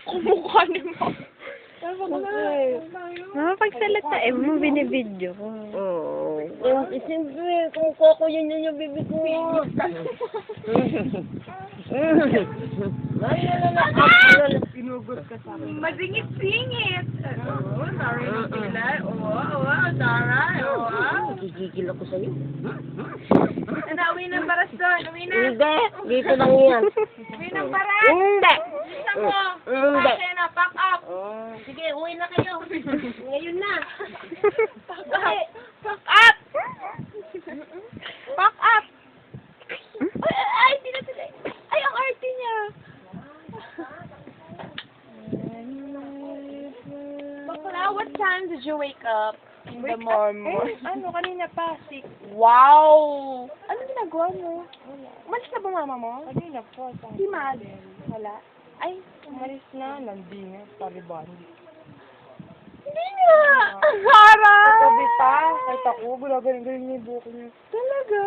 Kumukha ni mo. Pagsalita mo, binibidyo ko. Oo. Siyempre, kung koko yun yung bibig ko. Pinugot ka sa akin. Masingit-singit. Oo, taray ng pilay. Oo, taray. Oo. Gigigil ako sa'yo. Uwi ng baras doon. Uwi na. Hindi. Dito lang yan. Uwi ng baras. Hindi. Isa mo. Hindi. Kasi na, pack up. Sige, uwi na kayo. Ngayon na. Pack up. Pack up. Pack up. Ay, hindi na tuloy. Ay, ang arte niya. Bakla, what time did you wake up? In the morning. Ano, kanina pa, 6. Wow! Ano ginagawa mo? Umalis na ba mama mo? Kanina po, Si Mad. Wala. Ay, Umalis na, nandinga, pariban. hindi nga! Ang harap! Sabi pa, kahit ako, gulagaling-galing niya yung buko niya. Talaga?